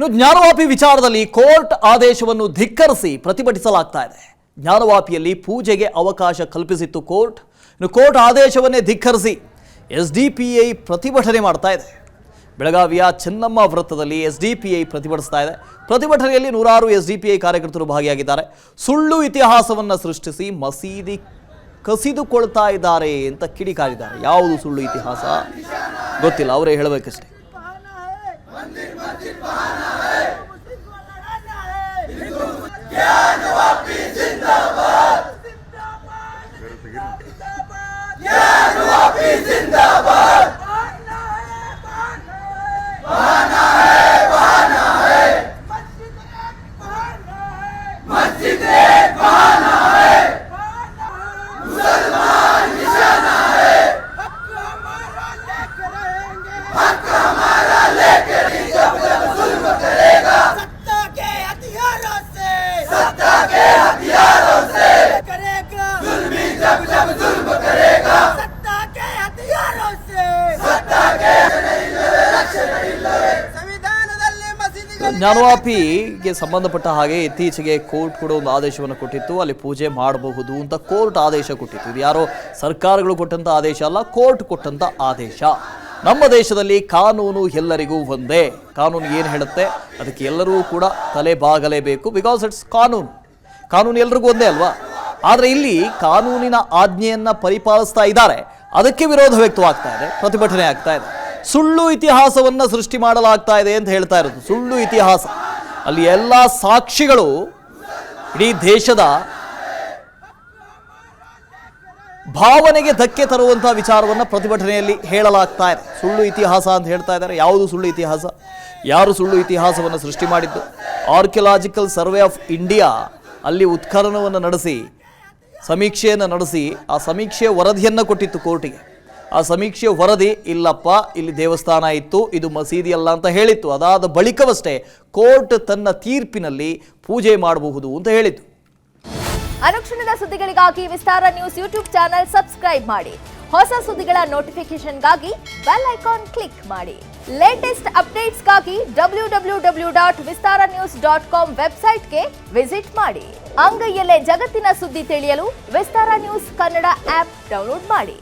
ಇನ್ನು ಜ್ಞಾನವಾಪಿ ವಿಚಾರದಲ್ಲಿ ಕೋರ್ಟ್ ಆದೇಶವನ್ನು ಧಿಕ್ಕರಿಸಿ ಪ್ರತಿಭಟಿಸಲಾಗ್ತಾ ಇದೆ. ಜ್ಞಾನವಾಪಿಯಲ್ಲಿ ಪೂಜೆಗೆ ಅವಕಾಶ ಕಲ್ಪಿಸಿತ್ತು ಕೋರ್ಟ್. ಇನ್ನು ಕೋರ್ಟ್ ಆದೇಶವನ್ನೇ ಧಿಕ್ಕರಿಸಿ ಎಸ್ಡಿಪಿಐ ಪ್ರತಿಭಟನೆ ಮಾಡ್ತಾ ಇದೆ. ಬೆಳಗಾವಿಯ ಚೆನ್ನಮ್ಮ ವೃತ್ತದಲ್ಲಿ ಎಸ್ಡಿಪಿಐ ಪ್ರತಿಭಟಿಸ್ತಾ ಇದೆ. ಪ್ರತಿಭಟನೆಯಲ್ಲಿ ನೂರಾರು ಎಸ್ಡಿಪಿಐ ಕಾರ್ಯಕರ್ತರು ಭಾಗಿಯಾಗಿದ್ದಾರೆ. ಸುಳ್ಳು ಇತಿಹಾಸವನ್ನು ಸೃಷ್ಟಿಸಿ ಮಸೀದಿ ಕಸಿದುಕೊಳ್ತಾ ಇದ್ದಾರೆ ಅಂತ ಕಿಡಿಕಾರಿದ್ದಾರೆ. ಯಾವುದು ಸುಳ್ಳು ಇತಿಹಾಸ ಗೊತ್ತಿಲ್ಲ, ಅವರೇ ಹೇಳಬೇಕಷ್ಟೇ. ಜ್ಞಾನವಾಪಿಗೆ ಸಂಬಂಧಪಟ್ಟ ಹಾಗೆ ಇತ್ತೀಚೆಗೆ ಕೋರ್ಟ್ ಕೂಡ ಒಂದು ಆದೇಶವನ್ನು ಕೊಟ್ಟಿತ್ತು. ಅಲ್ಲಿ ಪೂಜೆ ಮಾಡಬಹುದು ಅಂತ ಕೋರ್ಟ್ ಆದೇಶ ಕೊಟ್ಟಿತ್ತು. ಇದು ಯಾರೋ ಸರ್ಕಾರಗಳು ಕೊಟ್ಟಂತ ಆದೇಶ ಅಲ್ಲ, ಕೋರ್ಟ್ ಕೊಟ್ಟಂತ ಆದೇಶ. ನಮ್ಮ ದೇಶದಲ್ಲಿ ಕಾನೂನು ಎಲ್ಲರಿಗೂ ಒಂದೇ. ಕಾನೂನು ಏನು ಹೇಳುತ್ತೆ ಅದಕ್ಕೆ ಎಲ್ಲರೂ ಕೂಡ ತಲೆ ಬಾಗಲೇಬೇಕು. ಬಿಕಾಸ್ ಇಟ್ಸ್ ಕಾನೂನು ಎಲ್ರಿಗೂ ಒಂದೇ ಅಲ್ವಾ. ಆದರೆ ಇಲ್ಲಿ ಕಾನೂನಿನ ಆಜ್ಞೆಯನ್ನು ಪರಿಪಾಲಿಸ್ತಾ ಇದ್ದಾರೆ, ಅದಕ್ಕೆ ವಿರೋಧ ವ್ಯಕ್ತವಾಗ್ತಾ ಇದೆ, ಪ್ರತಿಭಟನೆ ಆಗ್ತಾ ಇದೆ. ಸುಳ್ಳು ಇತಿಹಾಸವನ್ನು ಸೃಷ್ಟಿ ಮಾಡಲಾಗ್ತಾ ಇದೆ ಅಂತ ಹೇಳ್ತಾ ಇರೋದು. ಸುಳ್ಳು ಇತಿಹಾಸ, ಅಲ್ಲಿ ಎಲ್ಲ ಸಾಕ್ಷಿಗಳು ಇಡೀ ದೇಶದ ಭಾವನೆಗೆ ಧಕ್ಕೆ ತರುವಂತಹ ವಿಚಾರವನ್ನು ಪ್ರತಿಭಟನೆಯಲ್ಲಿ ಹೇಳಲಾಗ್ತಾ ಇದೆ. ಸುಳ್ಳು ಇತಿಹಾಸ ಅಂತ ಹೇಳ್ತಾ ಇದ್ದಾರೆ. ಯಾವುದು ಸುಳ್ಳು ಇತಿಹಾಸ? ಯಾರು ಸುಳ್ಳು ಇತಿಹಾಸವನ್ನು ಸೃಷ್ಟಿ ಮಾಡಿದ್ದು? ಆರ್ಕಿಯಾಲಜಿಕಲ್ ಸರ್ವೆ ಆಫ್ ಇಂಡಿಯಾ ಅಲ್ಲಿ ಉತ್ಖನನವನ್ನು ನಡೆಸಿ ಸಮೀಕ್ಷೆಯನ್ನು ನಡೆಸಿ ಆ ಸಮೀಕ್ಷೆಯ ವರದಿಯನ್ನು ಕೊಟ್ಟಿತ್ತು ಕೋರ್ಟಿಗೆ. ಆ ಸಮೀಕ್ಷೆಯ ವರದಿ ಇಲ್ಲಪ್ಪ, ಇಲ್ಲಿ ದೇವಸ್ಥಾನ ಇತ್ತು, ಇದು ಮಸೀದಿ ಅಲ್ಲ ಅಂತ ಹೇಳಿತ್ತು. ಅದಾದ ಬಳಿಕವಷ್ಟೇ ಕೋರ್ಟ್ ತನ್ನ ತೀರ್ಪಿನಲ್ಲಿ ಪೂಜೆ ಮಾಡಬಹುದು ಅಂತ ಹೇಳಿತ್ತು. ಅನುಕ್ಷಣದ ಸುದ್ದಿಗಳಿಗಾಗಿ ವಿಸ್ತಾರ ನ್ಯೂಸ್ ಯೂಟ್ಯೂಬ್ ಚಾನೆಲ್ ಸಬ್ಸ್ಕ್ರೈಬ್ ಮಾಡಿ. ಹೊಸ ಸುದ್ದಿಗಳ ನೋಟಿಫಿಕೇಶನ್ಗಾಗಿ ಬೆಲ್ ಐಕಾನ್ ಕ್ಲಿಕ್ ಮಾಡಿ. ಲೇಟೆಸ್ಟ್ ಅಪ್ಡೇಟ್ಸ್ಗಾಗಿ www.vistaranews.com ವೆಬ್ಸೈಟ್ಗೆ ವಿಸಿಟ್ ಮಾಡಿ. ಅಂಗೈಯಲ್ಲೇ ಜಗತ್ತಿನ ಸುದ್ದಿ ತಿಳಿಯಲು ವಿಸ್ತಾರ ನ್ಯೂಸ್ ಕನ್ನಡ ಆಪ್ ಡೌನ್ಲೋಡ್ ಮಾಡಿ.